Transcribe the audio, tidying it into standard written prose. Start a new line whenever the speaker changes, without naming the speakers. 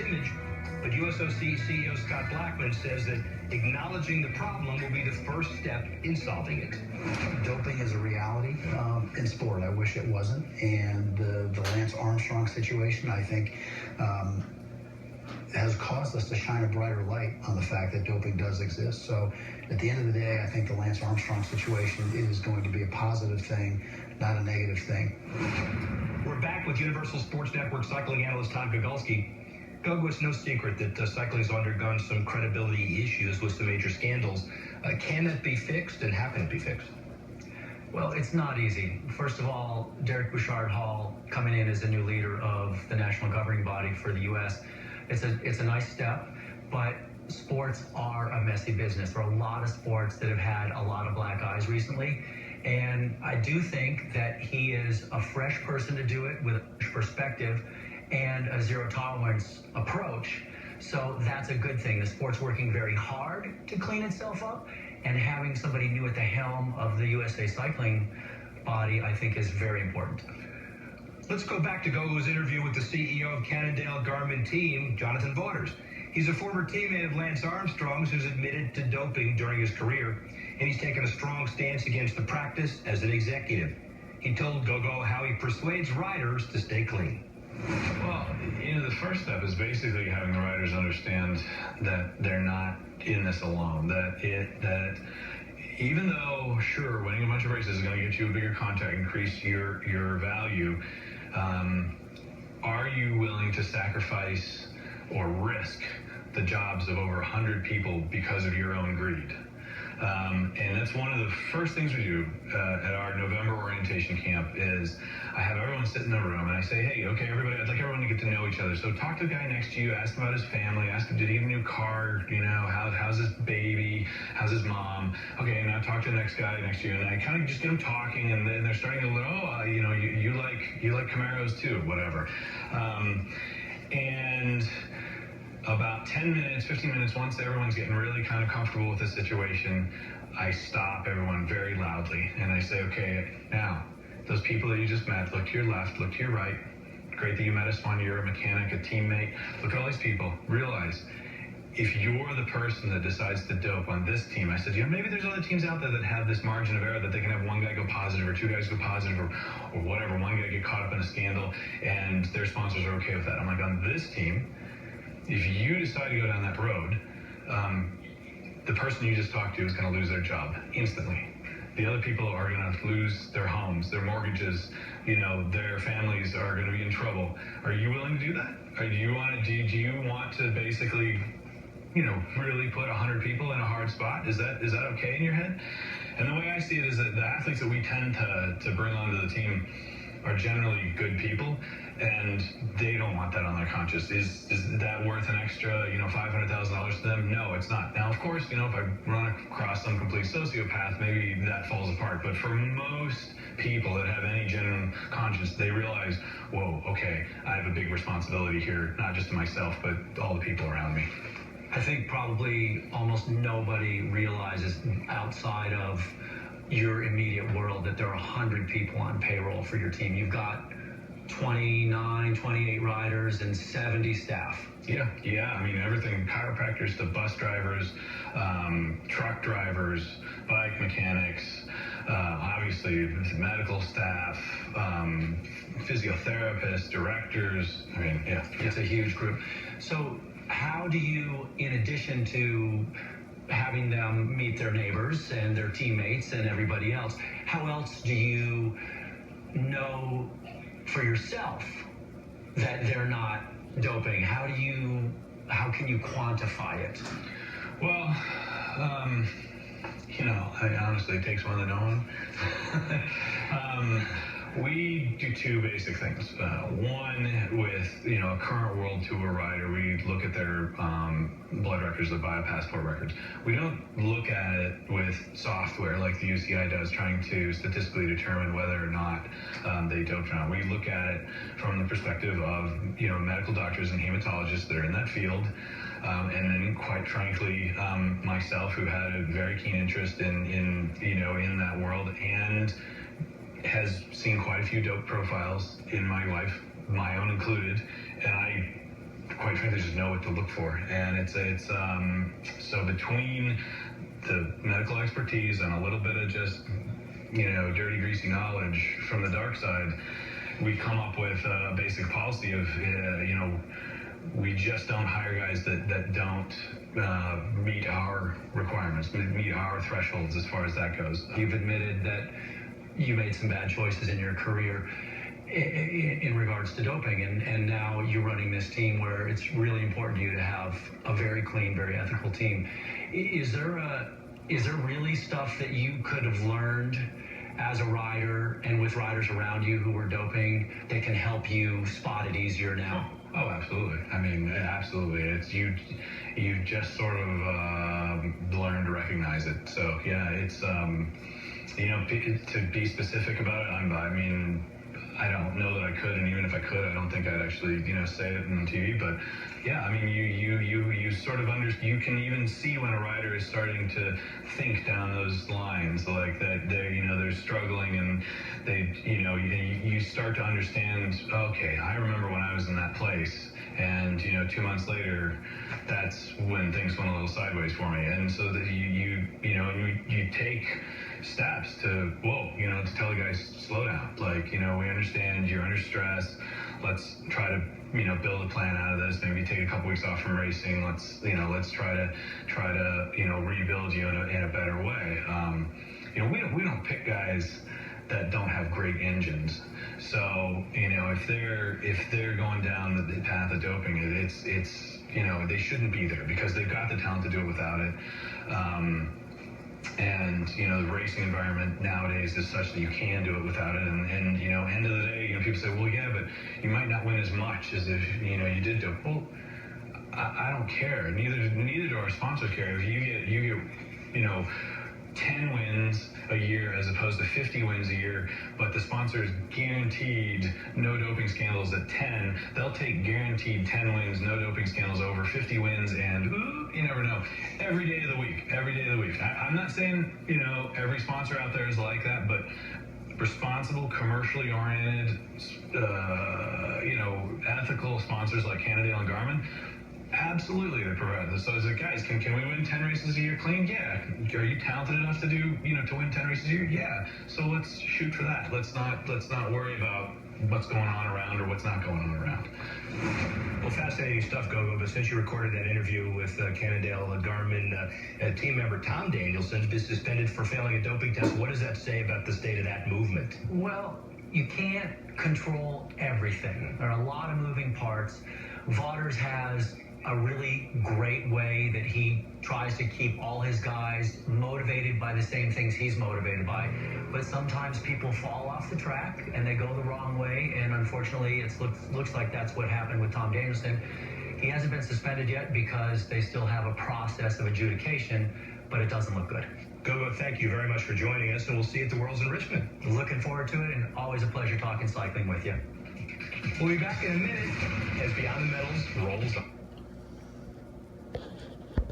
image. But USOC CEO Scott Blackman says that acknowledging the problem will be the first step in solving it.
Doping is a reality in sport. I wish it wasn't. And the Lance Armstrong situation, I think, has caused us to shine a brighter light on the fact that doping does exist. So at the end of the day, I think the Lance Armstrong situation is going to be a positive thing, not a negative thing.
We're back with Universal Sports Network cycling analyst Todd Gogolski. Gogo, it's no secret that cycling's undergone some credibility issues with some major scandals. Can that be fixed, and how can it be fixed?
Well, it's not easy. First of all, Derek Bouchard-Hall coming in as the new leader of the national governing body for the U.S., it's a nice step, but sports are a messy business. There are a lot of sports that have had a lot of black eyes recently, and I do think that he is a fresh person to do it with a fresh perspective and a zero tolerance approach. So that's a good thing. The sport's working very hard to clean itself up, and having somebody new at the helm of the USA Cycling body, I think, is very important.
Let's go back to Gogo's interview with the CEO of Cannondale Garmin team, Jonathan Vaughters. He's a former teammate of Lance Armstrong's who's admitted to doping during his career, and he's taken a strong stance against the practice as an executive. He told Gogo how he persuades riders to stay clean.
Well, the first step is basically having the riders understand that they're not in this alone, that even though, sure, winning a bunch of races is going to get you a bigger contract, increase your value, are you willing to sacrifice or risk the jobs of over 100 people because of your own greed? And that's one of the first things we do at our November orientation camp is I have everyone sit in a room and I say, hey, okay, everybody, I'd like everyone to get to know each other. So talk to the guy next to you, ask him about his family, ask him, did he have a new car? How's his baby? How's his mom? Okay, now talk to the next guy next to you. And I kind of just get them talking, and then they're starting to, you like Camaros too, whatever. And about 10 minutes, 15 minutes, once everyone's getting really kind of comfortable with the situation, I stop everyone very loudly and I say, okay, now, those people that you just met, look to your left, look to your right. Great that you met us one, you're a mechanic, a teammate. Look at all these people. Realize, if you're the person that decides to dope on this team, I said, maybe there's other teams out there that have this margin of error that they can have one guy go positive or two guys go positive or whatever, one guy get caught up in a scandal and their sponsors are okay with that. I'm like, on this team, if you decide to go down that road, the person you just talked to is going to lose their job instantly. The other people are going to lose their homes, their mortgages, their families are going to be in trouble. Are you willing to do that? Or do you want to basically, really put 100 people in a hard spot? Is that okay in your head? And the way I see it is that the athletes that we tend to bring onto the team are generally good people, and they don't want that on their conscience. Is that worth an extra, $500,000 to them? No, it's not. Now, of course, if I run across some complete sociopath, maybe that falls apart. But for most people that have any genuine conscience, they realize, whoa, okay, I have a big responsibility here, not just to myself, but all the people around me.
I think probably almost nobody realizes outside of your immediate world that there are 100 people on payroll for your team. You've got 29, 28 riders and 70 staff.
Yeah. I mean, everything, chiropractors to bus drivers, truck drivers, bike mechanics, obviously medical staff, physiotherapists, directors. I mean, yeah.
It's a huge group. So how do you, in addition to having them meet their neighbors and their teammates and everybody else, how else do you know for yourself that they're not doping? How can you quantify it?
Well, honestly, it takes one to know one. We do two basic things. One, with a current World Tour rider, we look at their blood records, the biopassport records. We don't look at it with software like the UCI does, trying to statistically determine whether or not they doped or not. We look at it from the perspective of medical doctors and hematologists that are in that field. And then, quite frankly, myself, who had a very keen interest in that world, and has seen quite a few dope profiles in my life, my own included, and I quite frankly, just know what to look for. And so between the medical expertise and a little bit of just, dirty, greasy knowledge from the dark side, we come up with a basic policy of, we just don't hire guys that don't meet our requirements, meet our thresholds as far as that goes.
You've admitted that you made some bad choices in your career in regards to doping, and now you're running this team where it's really important to you to have a very clean, very ethical team. Is there really stuff that you could have learned as a rider and with riders around you who were doping that can help you spot it easier now?
Oh, absolutely. I mean, absolutely. It's you just sort of learn to recognize it. So yeah, it's to be specific about it. I don't know that I could, and even if I could, I don't think I'd actually, say it on TV. But yeah, you sort of you can even see when a rider is starting to think down those lines, like that they're struggling, and you start to understand. Okay, I remember when I was in that place, and 2 months later, that's when things went a little sideways for me. And so that you take steps to tell the guys, slow down. Like, we understand you're under stress. Let's try to, build a plan out of this. Maybe take a couple weeks off from racing. Let's try to rebuild you in a better way. We don't pick guys that don't have great engines. So, if they're going down the path of doping, it's they shouldn't be there because they've got the talent to do it without it. And the racing environment nowadays is such that you can do it without it. And end of the day, people say, well, yeah, but you might not win as much as if you did dope. Well, I don't care. Neither do our sponsors care. If you get 10 wins a year as opposed to 50 wins a year, but the sponsor is guaranteed no doping scandals at 10, they'll take guaranteed 10 wins, no doping scandals over 50 wins, and you never know. Every day of the week. I'm not saying, every sponsor out there is like that, but responsible, commercially oriented, ethical sponsors like Cannondale and Garmin, absolutely, they provide this. So I was like, guys, can we win 10 races a year clean? Yeah. Are you talented enough to do, to win 10 races a year? Yeah. So let's shoot for that. Let's not worry about what's going on around or what's not going on around.
Well, fascinating stuff, Gogo. But since you recorded that interview with Cannondale Garmin team member Tom Danielson been suspended for failing a doping test, what does that say about the state of that movement?
Well, you can't control everything. There are a lot of moving parts. Vaughters has a really great way that he tries to keep all his guys motivated by the same things he's motivated by. But sometimes people fall off the track and they go the wrong way, and unfortunately it looks like that's what happened with Tom Danielson. He hasn't been suspended yet because they still have a process of adjudication, but it doesn't look good.
Gogo, thank you very much for joining us, and we'll see you at the Worlds in Richmond.
Looking forward to it, and always a pleasure talking cycling with you.
We'll be back in a minute as Beyond the Medals rolls on.